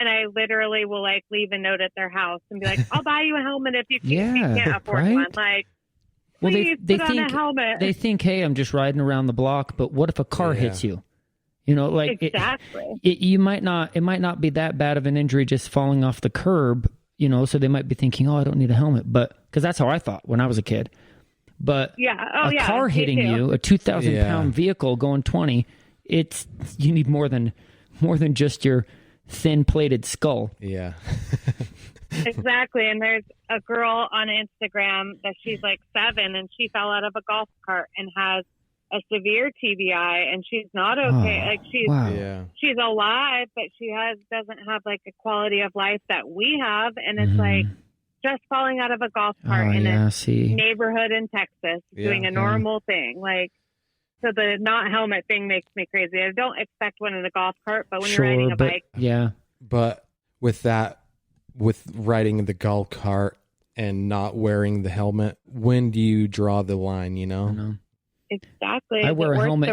And I literally will like leave a note at their house and be like, I'll buy you a helmet if you can't afford one. Like, please put on a helmet. They think, hey, I'm just riding around the block, but what if a car hits you? You know, like exactly. It might not be that bad of an injury just falling off the curb, you know, so they might be thinking, oh, I don't need a helmet. But because that's how I thought when I was a kid. But a car hitting you, a 2,000 pound vehicle going 20, you need more than just your thin plated skull. Yeah. Exactly. And there's a girl on Instagram that she's like 7 and she fell out of a golf cart and has a severe TBI and she's not okay. Like she's alive, but she doesn't have like a quality of life that we have. And it's like just falling out of a golf cart in a neighborhood in Texas doing a normal thing. Like, so the not helmet thing makes me crazy. I don't expect one in a golf cart, but when you're riding a bike. Yeah. But with riding the golf cart and not wearing the helmet, when do you draw the line, you know? I know. Exactly. I wear a helmet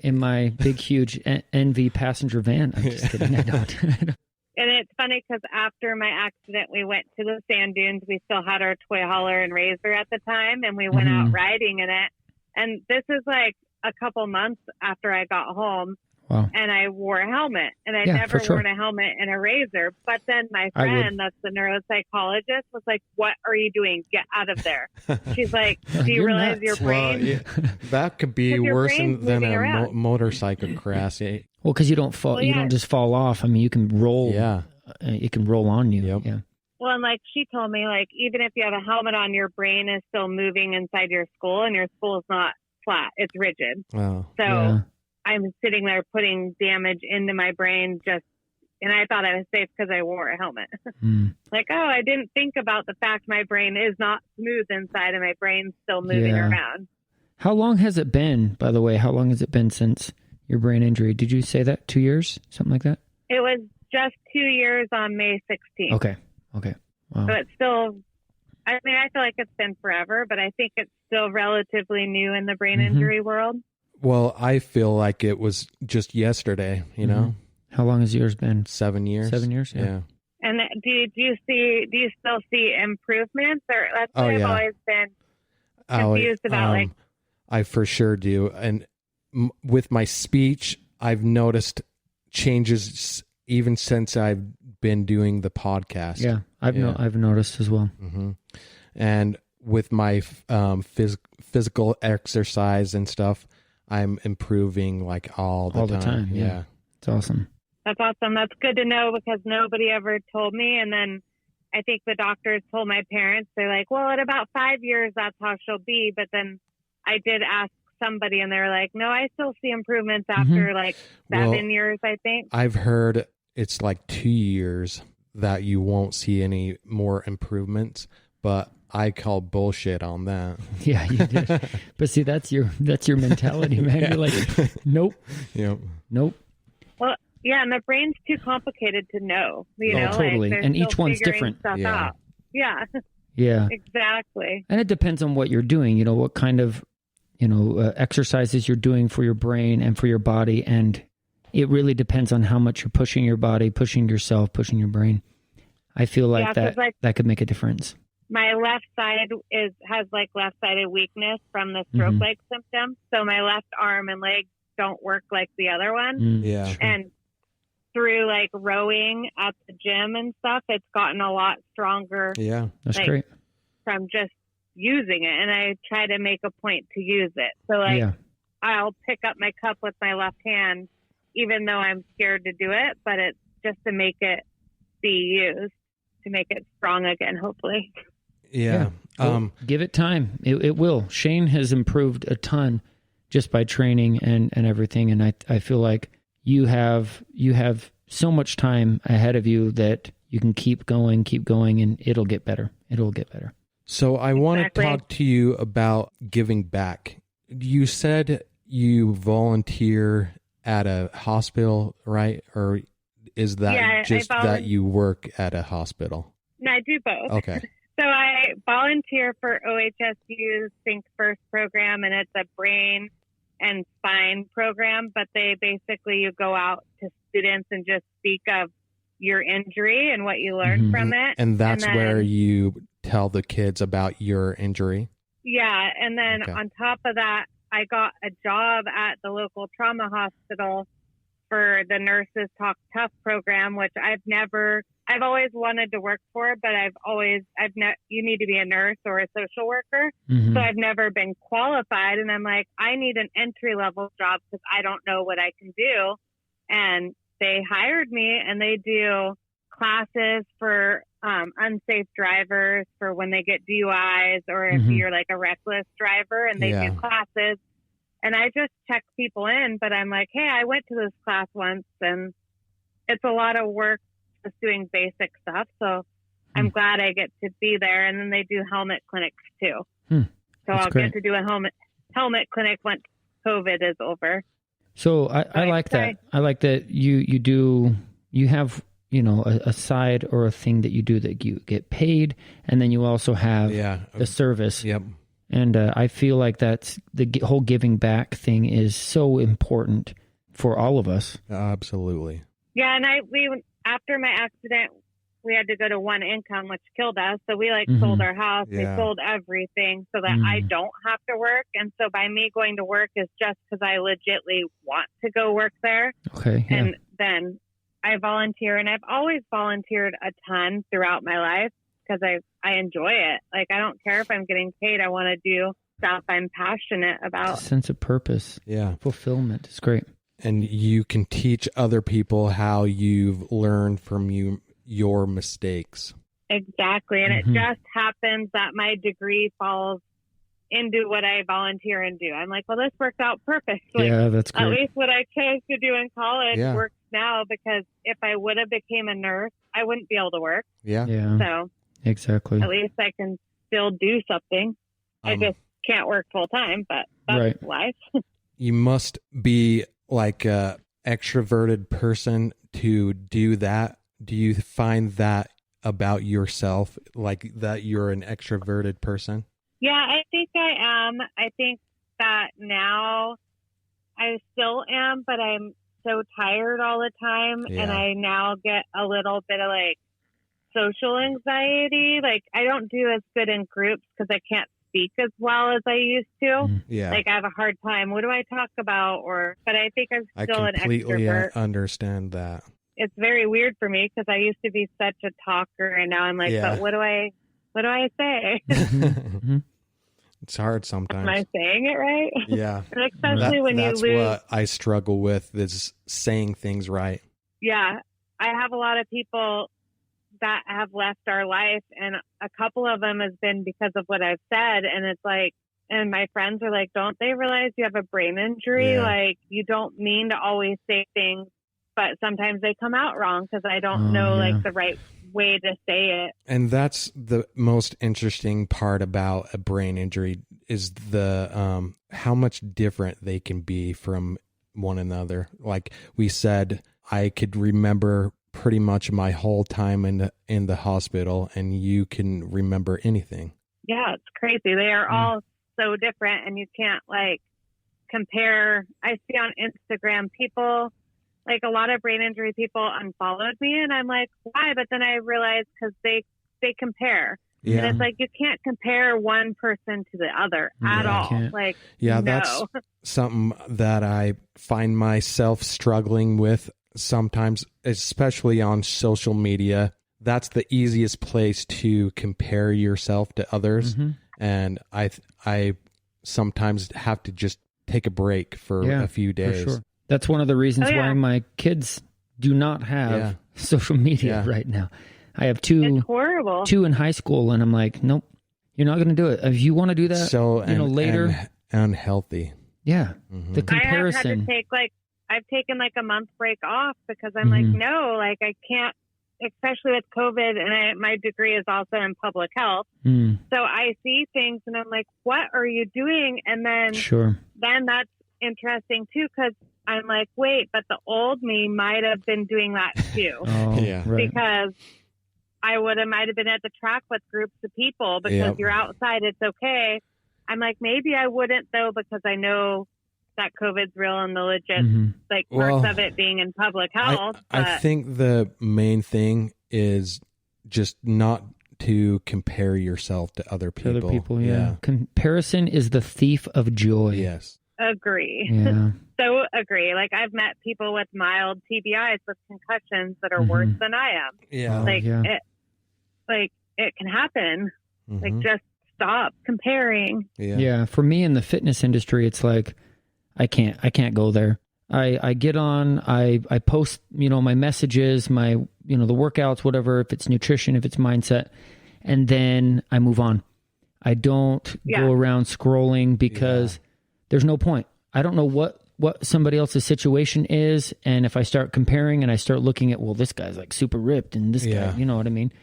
in my big, huge NV passenger van. I'm just kidding. I don't. And it's funny because after my accident, we went to the sand dunes. We still had our toy hauler and razor at the time, and we went out riding in it. And this is like a couple months after I got home. Wow. And I wore a helmet, and I'd never worn a helmet and a razor. But then my friend, that's the neuropsychologist, was like, "What are you doing? Get out of there." She's like, "Do you realize nuts. your brain?" That could be worse than a motorcycle crash. Well, because you don't fall, you don't just fall off. I mean, you can roll. Yeah, it can roll on you. Yep. Yeah. Well, and like she told me, like even if you have a helmet on, your brain is still moving inside your skull, and your skull is not flat; it's rigid. Oh. So. I'm sitting there putting damage into my brain and I thought I was safe because I wore a helmet. Like, I didn't think about the fact my brain is not smooth inside and my brain's still moving around. How long has it been, by the way? How long has it been since your brain injury? Did you say that? 2 years? Something like that? It was just 2 years on May 16th. Okay. Wow. So it's still, I mean, I feel like it's been forever, but I think it's still relatively new in the brain injury world. Well, I feel like it was just yesterday, you know? How long has yours been? 7 years. 7 years? Yeah. And do you still see improvements? Or that's what I've always been confused about. Like, I for sure do. And with my speech, I've noticed changes even since I've been doing the podcast. Yeah, I've noticed as well. And with my physical exercise and stuff, I'm improving like all the time. Yeah. It's awesome. That's awesome. That's good to know because nobody ever told me. And then I think the doctors told my parents, they're like, well, at about 5 years, that's how she'll be. But then I did ask somebody and they were like, no, I still see improvements after like 7 years, I think. I've heard it's like 2 years that you won't see any more improvements, but I call bullshit on that. Yeah, you did. But see, that's your mentality, man. You're like, nope. Yep. Nope. Well, yeah, and the brain's too complicated to know. You know, totally. Like, and each one's different. Yeah. Yeah. Exactly. And it depends on what you're doing. You know, what kind of, exercises you're doing for your brain and for your body. And it really depends on how much you're pushing your body, pushing yourself, pushing your brain. I feel like that could make a difference. My left side has like left-sided weakness from the stroke-like symptoms. So my left arm and leg don't work like the other one. Yeah. And through like rowing at the gym and stuff, it's gotten a lot stronger. Yeah. That's great. From just using it. And I try to make a point to use it. So like I'll pick up my cup with my left hand, even though I'm scared to do it, but it's just to make it be used, to make it strong again, hopefully. Yeah. Well, give it time. It will. Shane has improved a ton just by training and everything. And I feel like you have so much time ahead of you that you can keep going, and it'll get better. It'll get better. So I want to talk to you about giving back. You said you volunteer at a hospital, right? Or is that that you work at a hospital? No, I do both. Okay. So I volunteer for OHSU's Think First program, and it's a brain and spine program, but you go out to students and just speak of your injury and what you learned from it. And that's where you tell the kids about your injury? Yeah. And then on top of that, I got a job at the local trauma hospital for the Nurses Talk Tough program, which I've always wanted to work for, but you need to be a nurse or a social worker. So I've never been qualified. And I'm like, I need an entry level job because I don't know what I can do. And they hired me, and they do classes for unsafe drivers for when they get DUIs, or if you're like a reckless driver, and they do classes. And I just check people in, but I'm like, hey, I went to this class once, and it's a lot of work just doing basic stuff. So I'm glad I get to be there. And then they do helmet clinics too. So I'll get to do a helmet clinic once COVID is over. So I like that. I like that you have, a side or a thing that you do that you get paid, and then you also have the service. Yep. And I feel like that's the whole giving back thing is so important for all of us. Absolutely. Yeah. And after my accident, we had to go to one income, which killed us. So we sold our house. We sold everything so that I don't have to work. And so by me going to work is just because I legitly want to go work there. Okay. Yeah. And then I volunteer, and I've always volunteered a ton throughout my life because I enjoy it. Like, I don't care if I'm getting paid. I want to do stuff I'm passionate about. It's a sense of purpose. Yeah. Fulfillment. It's great. And you can teach other people how you've learned from your mistakes. Exactly. And it just happens that my degree falls into what I volunteer and do. I'm like, well, this worked out perfectly. Yeah, that's great. At least what I chose to do in college works now, because if I would have became a nurse, I wouldn't be able to work. Yeah. So exactly. At least I can still do something. I just can't work full time, but that's life. You must be like a extroverted person to do that. Do you find that about yourself, like that you're an extroverted person? Yeah, I think I am. I think that now I still am, but I'm so tired all the time. Yeah. And I now get a little bit of like social anxiety. Like, I don't do as good in groups because I can't speak as well as I used to. Yeah. Like, I have a hard time. What do I talk about? But I think I'm still an extrovert. I completely understand that. It's very weird for me because I used to be such a talker, and now I'm like, but what do I say? It's hard sometimes. Am I saying it right? Yeah. And especially when you lose. That's what I struggle with, is saying things right. Yeah. I have a lot of people that have left our life, and a couple of them has been because of what I've said. And it's like, and my friends are like, don't they realize you have a brain injury? Yeah. Like, you don't mean to always say things, but sometimes they come out wrong because I don't know like the right way to say it. And that's the most interesting part about a brain injury, is the how much different they can be from one another. Like we said, I could remember pretty much my whole time in the hospital, and you can remember anything. Yeah, it's crazy. They are all so different, and you can't like compare. I see on Instagram people, like a lot of brain injury people unfollowed me, and I'm like, why? But then I realized because they compare. Yeah. And it's like, you can't compare one person to the other at all. Like, that's something that I find myself struggling with sometimes, especially on social media. That's the easiest place to compare yourself to others. Mm-hmm. And I sometimes have to just take a break for a few days. For sure. That's one of the reasons why my kids do not have social media right now. I have two in high school, and I'm like, nope, you're not going to do it. If you want to do that, later. Unhealthy. Yeah. Mm-hmm. The comparison. I have had to take I've taken like a month break off because I'm like, no, like I can't, especially with COVID, and my degree is also in public health. So I see things and I'm like, what are you doing? And then, then that's interesting too, because I'm like, wait, but the old me might have been doing that too. Because I might have been at the track with groups of people because you're outside, it's okay. I'm like, maybe I wouldn't though, because I know that COVID's real and the legit parts of it being in public health. I think the main thing is just not to compare yourself to other people. To other people, yeah. Comparison is the thief of joy. Yes. Agree. Yeah. So agree. Like, I've met people with mild TBIs with concussions that are worse than I am. Yeah. It can happen. Like, just stop comparing. Yeah. For me in the fitness industry, it's like, I can't go there. I get on, I post, my messages, my, the workouts, whatever, if it's nutrition, if it's mindset, and then I move on. I don't go around scrolling because there's no point. I don't know what somebody else's situation is. And if I start comparing and I start looking at, well, this guy's like super ripped and this guy, you know what I mean?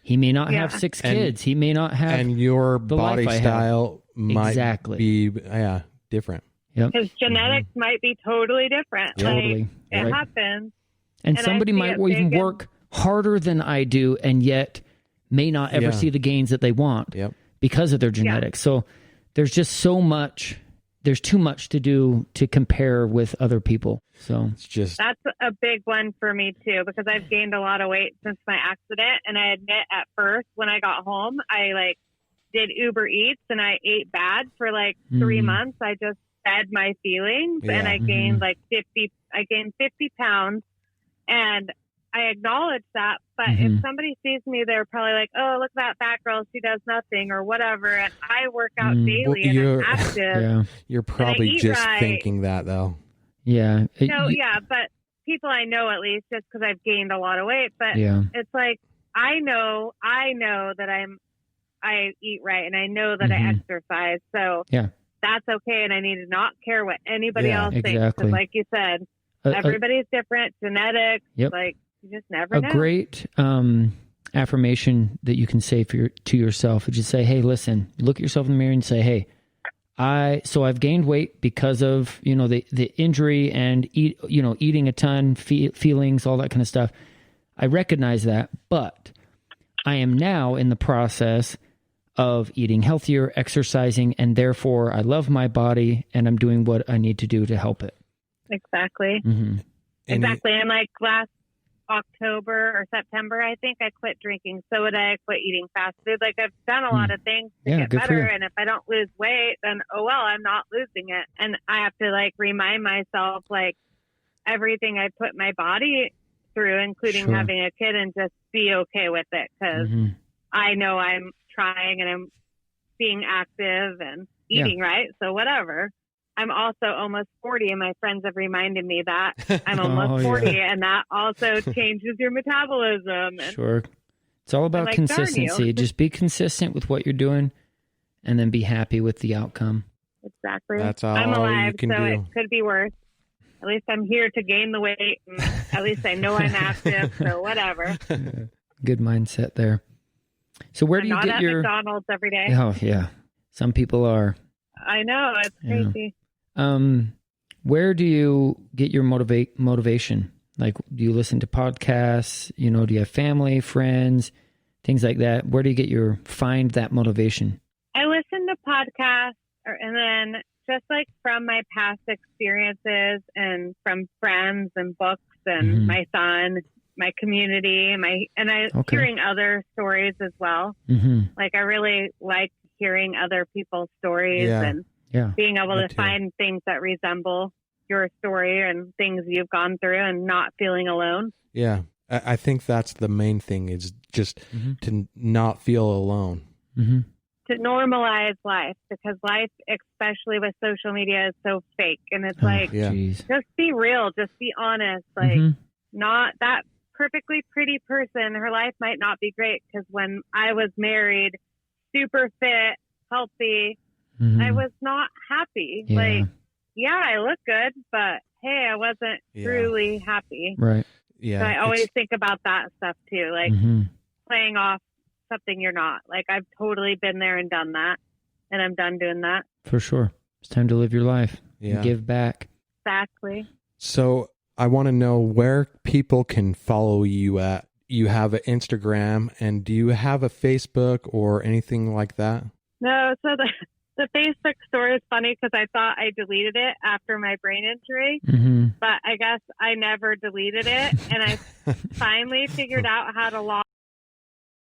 He may not have 6 kids. He may not have. And your body style might be different. Because genetics might be totally different. Totally. Like, it happens. And somebody might even work harder than I do and yet may not ever see the gains that they want because of their genetics. So there's just so much. There's too much to do to compare with other people. So that's a big one for me too, because I've gained a lot of weight since my accident. And I admit at first when I got home, I did Uber Eats and I ate bad for 3 months. I just fed my feelings and I gained 50 pounds, and I acknowledge that. But if somebody sees me, they're probably like, oh, look at that fat girl, she does nothing or whatever. And I work out daily and I'm active. You're probably just thinking that though. Yeah. But people I know, at least, just because I've gained a lot of weight, but it's like, I know that I eat right and I know that I exercise. So that's okay. And I need to not care what anybody else thinks. Because like you said, everybody's different, genetics, you just never know. A great affirmation that you can say to yourself is just say, hey, listen, look at yourself in the mirror and say, hey, I've gained weight because of, the injury and eating a ton, feelings, all that kind of stuff. I recognize that, but I am now in the process of eating healthier, exercising, and therefore I love my body and I'm doing what I need to do to help it. Exactly. Exactly. And last October or September, I think I quit drinking soda. I quit eating fast food. I've done a lot of things to get better. And if I don't lose weight, then, I'm not losing it. And I have to remind myself, everything I put my body through, including having a kid, and just be okay with it. Because I know I'm trying and I'm being active and eating right. So whatever. I'm also almost 40, and my friends have reminded me that I'm almost 40, and that also changes your metabolism. And it's all about consistency. Just be consistent with what you're doing, and then be happy with the outcome. Exactly. That's all I'm alive, you can so do. It could be worse. At least I'm here to gain the weight, and at least I know I'm active, so whatever. Good mindset there. So where do you get your McDonald's every day? Oh yeah, some people are. I know, it's crazy. Where do you get your motivation? Do you listen to podcasts? Do you have family, friends, things like that? Where do you find that motivation? I listen to podcasts, and then just from my past experiences and from friends and books and my son, my community, hearing other stories as well. I really like hearing other people's stories and being able to find things that resemble your story and things you've gone through and not feeling alone. Yeah. I think that's the main thing, is just to not feel alone. To normalize life, because life, especially with social media, is so fake. And it's just be real, just be honest. Not that perfectly pretty person, her life might not be great, because when I was married, super fit, healthy, I was not happy. I look good, but hey, I wasn't truly happy. Right. Yeah. So I always think about that stuff too, playing off something you're not. I've totally been there and done that, and I'm done doing that. For sure. It's time to live your life and give back. Exactly. So I want to know where people can follow you at. You have an Instagram, and do you have a Facebook or anything like that? No, so The Facebook story is funny because I thought I deleted it after my brain injury, but I guess I never deleted it. And I finally figured out how to log